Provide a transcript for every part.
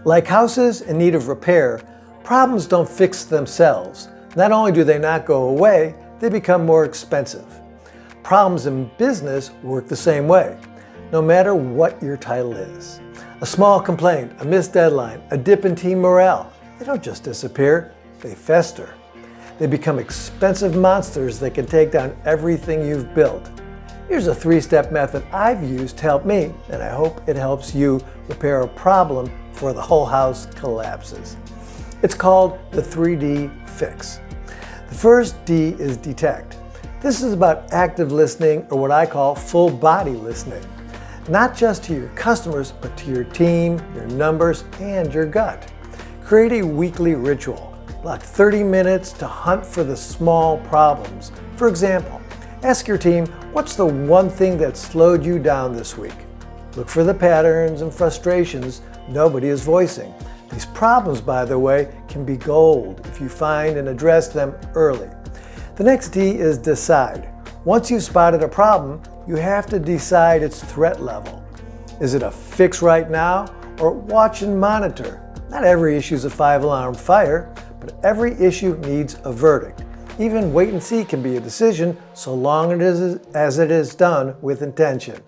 Like houses in need of repair, problems don't fix themselves. Not only do they not go away, they become more expensive. Problems in business work the same way, no matter what your title is. A small complaint, a missed deadline, a dip in team morale, they don't just disappear, they fester. They become expensive monsters that can take down everything you've built. Here's a 3-step method I've used to help me, and I hope it helps you repair a problem before the whole house collapses. It's called the 3D fix. The first D is detect. This is about active listening, or what I call full body listening. Not just to your customers, but to your team, your numbers, and your gut. Create a weekly ritual. Block 30 minutes to hunt for the small problems. For example, ask your team, what's the one thing that slowed you down this week? Look for the patterns and frustrations nobody is voicing. These problems, by the way, can be gold if you find and address them early. The next D is decide. Once you've spotted a problem, you have to decide its threat level. Is it a fix right now, or watch and monitor? Not every issue is a 5-alarm fire, but every issue needs a verdict. Even wait and see can be a decision, so long as it is done with intention.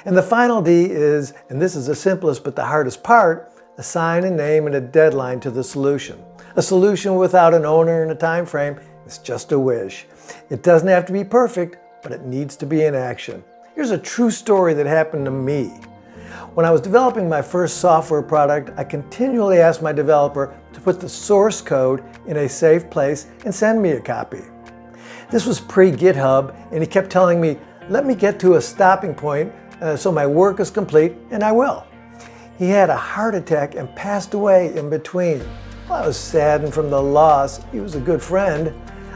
And the final D is, and this is the simplest but the hardest part, assign a name and a deadline to the solution. A solution without an owner and a time frame is just a wish. It doesn't have to be perfect, but it needs to be in action. Here's a true story that happened to me. When I was developing my first software product, I continually asked my developer to put the source code in a safe place and send me a copy. This was pre-GitHub, and he kept telling me, let me get to a stopping point so my work is complete, and I will. He had a heart attack and passed away in between. Well, I was saddened from the loss. He was a good friend.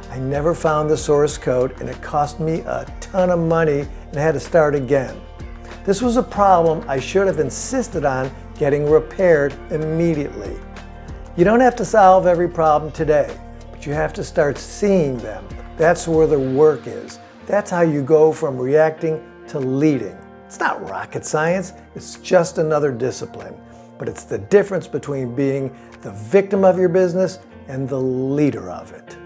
I never found the source code, and it cost me a ton of money, and I had to start again. This was a problem I should have insisted on getting repaired immediately. You don't have to solve every problem today, but you have to start seeing them. That's where the work is. That's how you go from reacting to leading. It's not rocket science, it's just another discipline. But it's the difference between being the victim of your business and the leader of it.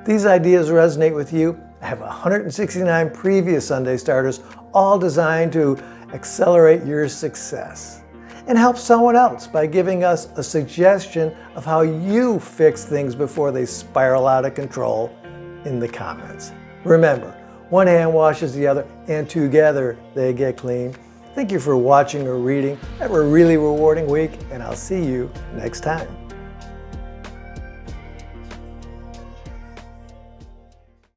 These ideas resonate with you. I have 169 previous Sunday Starters, all designed to accelerate your success and help someone else by giving us a suggestion of how you fix things before they spiral out of control in the comments. Remember, one hand washes the other, and together they get clean. Thank you for watching or reading. Have a really rewarding week, and I'll see you next time.